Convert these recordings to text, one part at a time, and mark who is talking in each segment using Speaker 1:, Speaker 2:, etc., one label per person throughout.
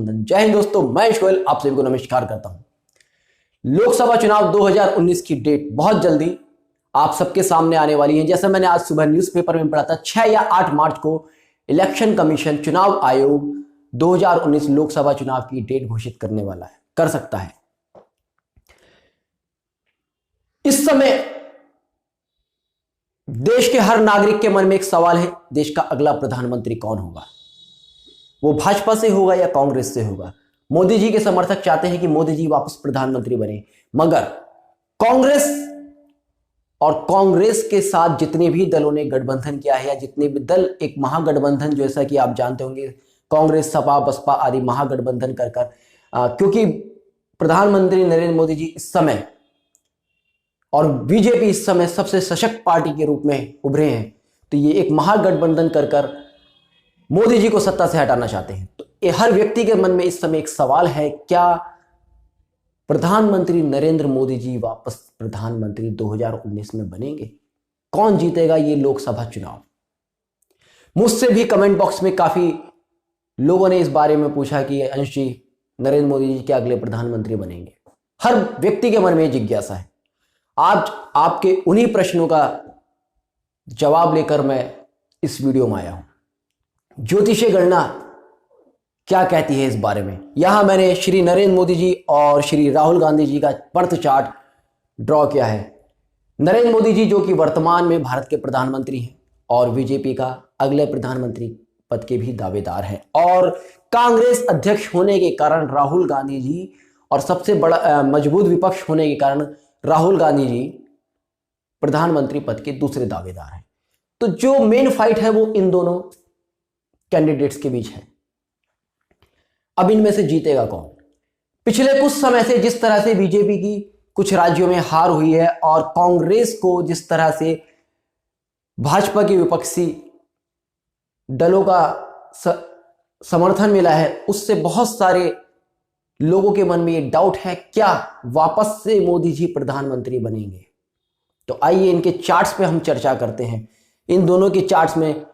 Speaker 1: जय हिंद दोस्तों, मैं गोयल आप सभी को नमस्कार करता हूं। लोकसभा चुनाव 2019 की डेट बहुत जल्दी आप सबके सामने आने वाली है। जैसा मैंने आज सुबह न्यूज़पेपर में पढ़ा था, 6 या 8 मार्च को इलेक्शन कमीशन चुनाव आयोग 2019 लोकसभा चुनाव की डेट घोषित करने वाला है, कर सकता है। इस समय देश के हर नागरिक के मन में एक सवाल है, देश का अगला प्रधानमंत्री कौन होगा? वो भाजपा से होगा या कांग्रेस से होगा? मोदी जी के समर्थक चाहते हैं कि मोदी जी वापस प्रधानमंत्री बने, मगर कांग्रेस और कांग्रेस के साथ जितने भी दलों ने गठबंधन किया है या जितने भी दल एक महागठबंधन, जैसा कि आप जानते होंगे, कांग्रेस, सपा, बसपा आदि महागठबंधन कर क्योंकि प्रधानमंत्री नरेंद्र मोदी जी इस समय और बीजेपी इस समय सबसे सशक्त पार्टी के रूप में उभरे हैं, तो ये एक महागठबंधन कर मोदी जी को सत्ता से हटाना चाहते हैं। तो ये हर व्यक्ति के मन में इस समय एक सवाल है, क्या प्रधानमंत्री नरेंद्र मोदी जी वापस प्रधानमंत्री 2019 में बनेंगे? कौन जीतेगा ये लोकसभा चुनाव? मुझसे भी कमेंट बॉक्स में काफी लोगों ने इस बारे में पूछा कि अंश जी, नरेंद्र मोदी जी क्या अगले प्रधानमंत्री बनेंगे? हर व्यक्ति के मन में जिज्ञासा है। आज आपके उन्हीं प्रश्नों का जवाब लेकर मैं इस वीडियो में आया हूं। ज्योतिषीय गणना क्या कहती है इस बारे में? यहां मैंने श्री नरेंद्र मोदी जी और श्री राहुल गांधी जी का बर्थ चार्ट ड्रॉ किया है। नरेंद्र मोदी जी जो कि वर्तमान में भारत के प्रधानमंत्री हैं और बीजेपी का अगले प्रधानमंत्री पद के भी दावेदार हैं, और कांग्रेस अध्यक्ष होने के कारण राहुल गांधी जी, और सबसे बड़ा मजबूत विपक्ष होने के कारण राहुल गांधी जी प्रधानमंत्री पद के दूसरे दावेदार हैं। तो जो मेन फाइट है वो इन दोनों कैंडिडेट्स के बीच है। अब इनमें से जीतेगा कौन? पिछले कुछ समय से जिस तरह से बीजेपी की कुछ राज्यों में हार हुई है और कांग्रेस को जिस तरह से भाजपा के विपक्षी दलों का समर्थन मिला है, उससे बहुत सारे लोगों के मन में ये डाउट है, क्या वापस से मोदी जी प्रधानमंत्री बनेंगे? तो आइए इनके चार्ट्स पे हम चर्चा करते हैं। इन दोनों के चार्ट्स में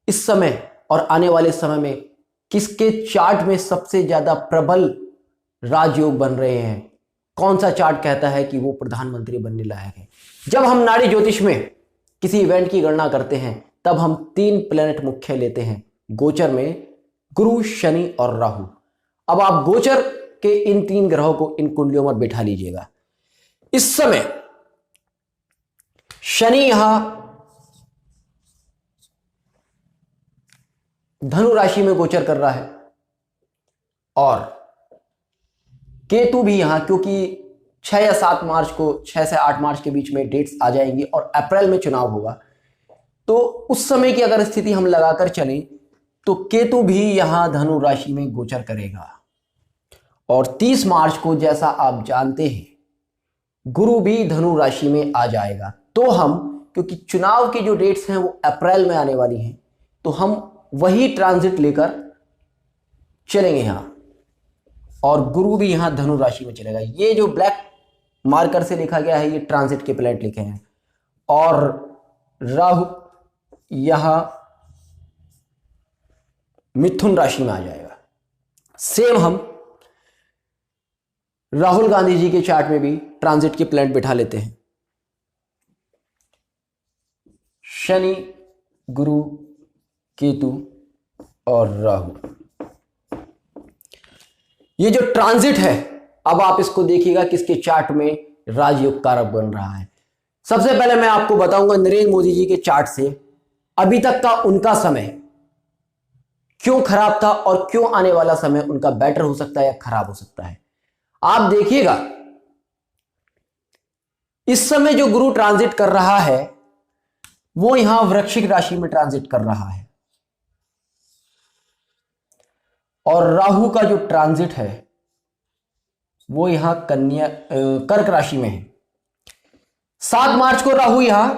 Speaker 1: इस समय और आने वाले समय में किसके चार्ट में सबसे ज्यादा प्रबल राजयोग बन रहे हैं? कौन सा चार्ट कहता है कि वो प्रधानमंत्री बनने लायक है? जब हम नाड़ी ज्योतिष में किसी इवेंट की गणना करते हैं, तब हम 3 प्लेनेट मुख्य लेते हैं गोचर में, गुरु, शनि और राहु। अब आप गोचर के इन 3 ग्रहों को इन कुंडलियों में बैठा लीजिएगा। इस समय शनि यहां धनु राशि में गोचर कर रहा है और केतु भी यहां, क्योंकि 6 या 7 मार्च को, 6 से 8 मार्च के बीच में डेट्स आ जाएंगी और अप्रैल में चुनाव होगा, तो उस समय की अगर स्थिति हम लगाकर चलें तो केतु भी यहां धनु राशि में गोचर करेगा। और 30 मार्च को, जैसा आप जानते हैं, गुरु भी धनु राशि में आ जाएगा। तो हम, क्योंकि चुनाव की जो डेट्स हैं वो अप्रैल में आने वाली हैं, तो हम वही ट्रांजिट लेकर चलेंगे यहां, और गुरु भी यहां धनु राशि में चलेगा। ये जो ब्लैक मार्कर से लिखा गया है, ये ट्रांजिट के प्लेनेट लिखे हैं, और राहु यहां मिथुन राशि में आ जाएगा। सेम हम राहुल गांधी जी के चार्ट में भी ट्रांजिट के प्लेनेट बिठा लेते हैं। शनि, गुरु, केतु और राहु, ये जो ट्रांजिट है, अब आप इसको देखिएगा किसके चार्ट में राजयोग कारक बन रहा है। सबसे पहले मैं आपको बताऊंगा नरेंद्र मोदी जी के चार्ट से अभी तक का उनका समय क्यों खराब था और क्यों आने वाला समय उनका बेटर हो सकता है या खराब हो सकता है। आप देखिएगा, इस समय जो गुरु ट्रांजिट कर रहा है वो यहां वृश्चिक राशि में ट्रांजिट कर रहा है, और राहु का जो ट्रांजिट है वो यहां कर्क राशि में है। 7 मार्च को राहु यहां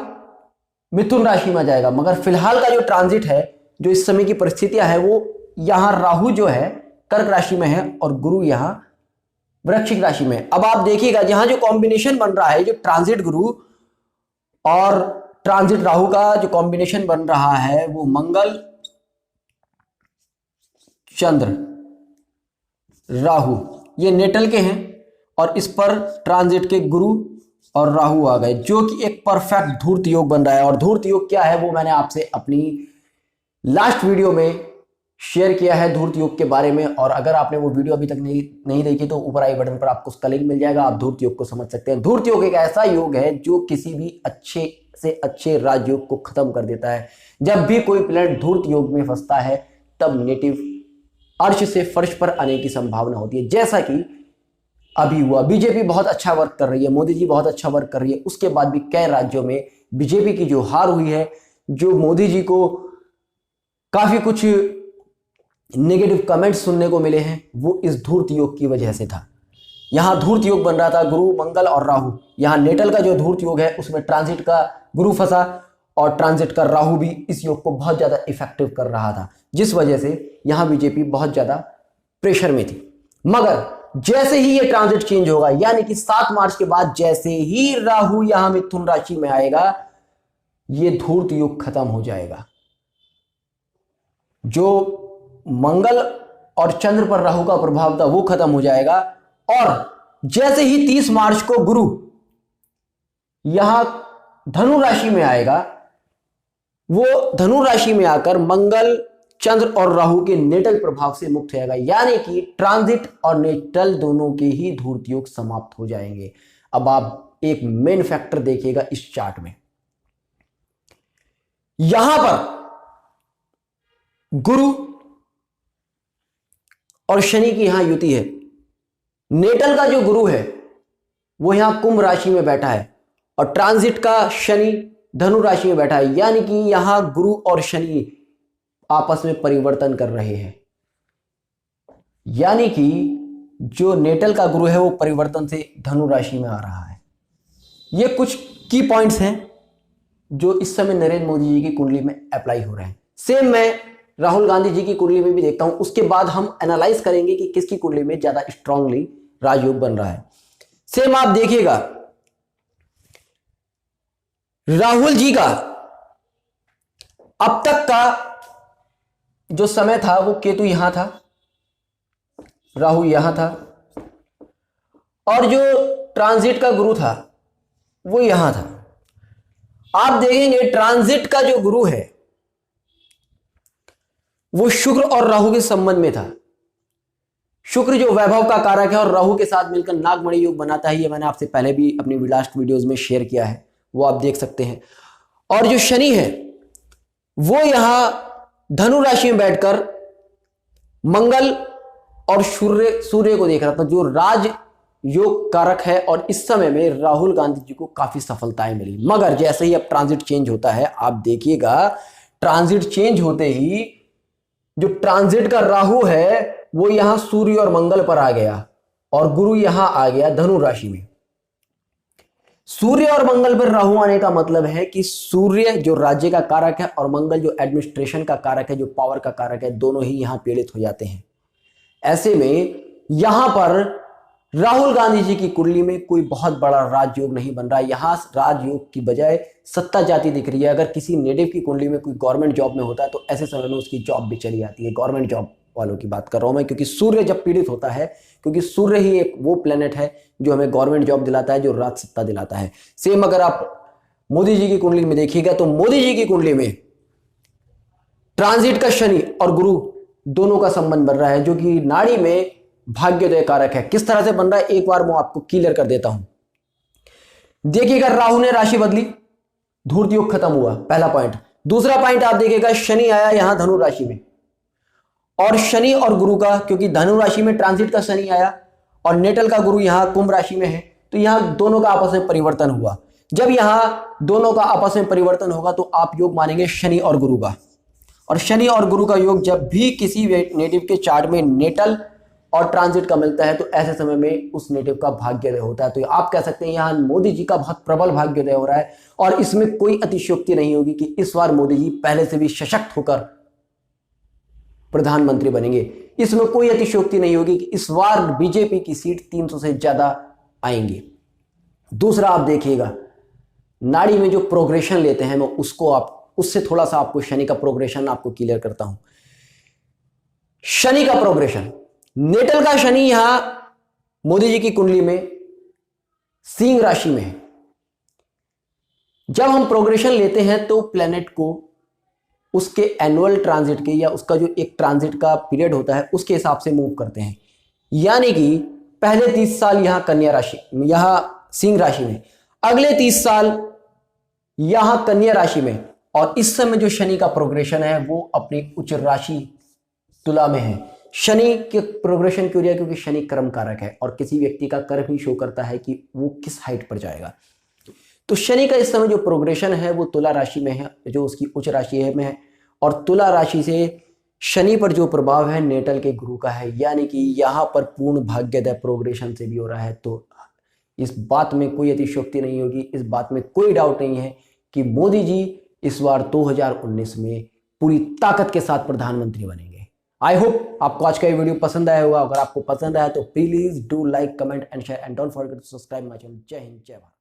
Speaker 1: मिथुन राशि में आ जाएगा, मगर फिलहाल का जो ट्रांजिट है, जो इस समय की परिस्थितियां है, वो यहां राहु जो है कर्क राशि में है और गुरु यहां वृश्चिक राशि में। अब आप देखिएगा, यहां जो कॉम्बिनेशन बन रहा है, जो ट्रांजिट गुरु और ट्रांजिट राहु का जो कॉम्बिनेशन बन रहा है, वो मंगल, चंद्र राहु, ये नेटल के हैं और इस पर ट्रांजिट के गुरु और राहु आ गए, जो कि एक परफेक्ट धूर्त योग बन रहा है। और धूर्त योग क्या है वो मैंने आपसे अपनी लास्ट वीडियो में शेयर किया है धूर्त योग के बारे में। और अगर आपने वो वीडियो अभी तक नहीं देखी तो ऊपर आई बटन पर आपको उसका लिंक मिल जाएगा, आप धूर्त योग को समझ सकते हैं। धूर्त योग एक ऐसा योग है जो किसी भी अच्छे से अच्छे राजयोग को खत्म कर देता है। जब भी कोई प्लेनेट धूर्त योग में फंसता है तब नेटिव अर्श से फर्श पर आने की संभावना होती है, जैसा कि अभी हुआ। बीजेपी बहुत अच्छा वर्क कर रही है, मोदी जी बहुत अच्छा वर्क कर रही है, उसके बाद भी कई राज्यों में बीजेपी की जो हार हुई है, जो मोदी जी को काफी कुछ नेगेटिव कमेंट्स सुनने को मिले हैं, वो इस धूर्त योग की वजह से था। यहां धूर्त योग बन रहा था गुरु मंगल और राहु। यहां नेटल का जो धूर्त योग है उसमें ट्रांजिट का गुरु फंसा और ट्रांजिट का राहु भी इस योग को बहुत ज्यादा इफेक्टिव कर रहा था, जिस वजह से यहां बीजेपी बहुत ज्यादा प्रेशर में थी। मगर जैसे ही ये ट्रांजिट चेंज होगा, यानी कि 7 मार्च के बाद जैसे ही राहु यहां मिथुन राशि में आएगा, ये धूर्त योग खत्म हो जाएगा। जो मंगल और चंद्र पर राहु का प्रभाव था वो खत्म हो जाएगा। और जैसे ही 30 मार्च को गुरु यहां धनु राशि में आएगा, वो धनु राशि में आकर मंगल चंद्र और राहु के नेटल प्रभाव से मुक्त हो जाएगा, यानी कि ट्रांजिट और नेटल दोनों के ही धूर्त योग समाप्त हो जाएंगे। अब आप एक मेन फैक्टर देखिएगा इस चार्ट में, यहां पर गुरु और शनि की यहां युति है। नेटल का जो गुरु है वो यहां कुंभ राशि में बैठा है और ट्रांजिट का शनि धनु राशि में बैठा है, यानी कि यहां गुरु और शनि आपस में परिवर्तन कर रहे हैं। यानी कि जो नेटल का गुरु है वो परिवर्तन से धनु राशि में आ रहा है। ये कुछ की पॉइंट्स हैं जो इस समय नरेंद्र मोदी जी की कुंडली में अप्लाई हो रहे हैं। सेम मैं राहुल गांधी जी की कुंडली में भी देखता हूं, उसके बाद हम एनालाइज करेंगे कि किसकी कुंडली में ज्यादा स्ट्रांगली राजयोग बन रहा है। सेम आप देखिएगा राहुल जी का अब तक का जो समय था वो केतु यहां था, राहु यहां था, और जो ट्रांजिट का गुरु था वो यहां था। आप देखेंगे ट्रांजिट का जो गुरु है वो शुक्र और राहु के संबंध में था। शुक्र जो वैभव का कारक है और राहु के साथ मिलकर नागमणि योग बनाता है, ये मैंने आपसे पहले भी अपनी लास्ट वीडियोस में शेयर किया है, वो आप देख सकते हैं। और जो शनि है वो यहां धनु राशि में बैठकर मंगल और सूर्य को देख रहा था, जो राज योग कारक है। और इस समय में राहुल गांधी जी को काफी सफलताएं मिली। मगर जैसे ही अब ट्रांजिट चेंज होता है, आप देखिएगा ट्रांजिट चेंज होते ही जो ट्रांजिट का राहु है वो यहां सूर्य और मंगल पर आ गया और गुरु यहां आ गया धनु राशि में। सूर्य और मंगल पर राहु आने का मतलब है कि सूर्य जो राज्य का कारक है और मंगल जो एडमिनिस्ट्रेशन का कारक है, जो पावर का कारक है, दोनों ही यहां पीड़ित हो जाते हैं। ऐसे में यहां पर राहुल गांधी जी की कुंडली में कोई बहुत बड़ा राजयोग नहीं बन रहा है। यहां राजयोग की बजाय सत्ता जाती दिख रही है। अगर किसी नेटिव की कुंडली में कोई गवर्नमेंट जॉब में होता है तो ऐसे समय में उसकी जॉब भी चली जाती है। गवर्नमेंट जॉब वालों की बात कर रहा हूं मैं, क्योंकि सूर्य जब पीड़ित होता है, क्योंकि सूर्य ही एक वो प्लेनेट है जो हमें गवर्नमेंट जॉब दिलाता है, जो राज सत्ता दिलाता है। सेम अगर आप मोदी जी की कुंडली में देखिएगा तो मोदी जी की कुंडली में ट्रांजिट का शनि और गुरु दोनों का संबंध बन रहा है, जो कि नाड़ी में भाग्योदय कारक है। किस तरह से बन रहा है एक बार मैं आपको क्लियर कर देता हूं। देखिएगा राहु ने राशि बदली, धूर्त योग खत्म हुआ, पहला पॉइंट। दूसरा पॉइंट आप देखिएगा शनि आया यहां धनु राशि में, और शनि और गुरु का, क्योंकि धनु राशि में ट्रांजिट का शनि आया और नेटल का गुरु यहां कुंभ राशि में है, तो यहां दोनों का आपस में परिवर्तन हुआ। जब यहां दोनों का आपस में परिवर्तन होगा तो आप योग मानेंगे शनि और गुरु का। और शनि और गुरु का योग जब भी किसी नेटिव के चार्ट में नेटल और ट्रांजिट का मिलता है तो ऐसे समय में उस नेटिव का भाग्योदय होता है। तो आप कह सकते हैं यहां मोदी जी का बहुत प्रबल भाग्योदय हो रहा है। और इसमें कोई अतिशयोक्ति नहीं होगी कि इस बार मोदी जी पहले से भी सशक्त होकर प्रधानमंत्री बनेंगे। इसमें कोई अतिशयोक्ति नहीं होगी कि इस बार बीजेपी की सीट 300 से ज्यादा आएंगी। दूसरा आप देखिएगा नाड़ी में जो प्रोग्रेशन लेते हैं, मैं उससे थोड़ा सा आपको शनि का प्रोग्रेशन आपको क्लियर करता हूं। शनि का प्रोग्रेशन नेटल का शनि यहां मोदी जी की कुंडली में सिंह राशि में है। जब हम प्रोग्रेशन लेते हैं तो प्लेनेट को उसके एनुअल ट्रांजिट के या उसका जो एक ट्रांजिट का पीरियड होता है उसके हिसाब से मूव करते हैं। यानी कि पहले 30 साल यहां कन्या राशि, यहां सिंह राशि में, अगले 30 साल यहां कन्या राशि में, और इस समय जो शनि का प्रोग्रेशन है वो अपनी उच्च राशि तुला में है। शनि के प्रोग्रेशन क्यों है? क्योंकि शनि कर्म कारक है और किसी व्यक्ति का कर्म ही शो करता है कि वो किस हाइट पर जाएगा। तो शनि का इस समय जो प्रोग्रेशन है वो तुला राशि में है, जो उसकी उच्च राशि है में है, और तुला राशि से शनि पर जो प्रभाव है नेटल के गुरु का है, यानी कि यहां पर पूर्ण भाग्योदय प्रोग्रेशन से भी हो रहा है। तो इस बात में कोई अतिशयोक्ति नहीं होगी, इस बात में कोई डाउट नहीं है कि मोदी जी इस बार 2019 में पूरी ताकत के साथ प्रधानमंत्री बनेंगे। आई होप आपको आज का ये वीडियो पसंद आया होगा। अगर आपको पसंद आया तो please do like, comment and share and don't forget to subscribe my channel. जय हिंद, जय भारत।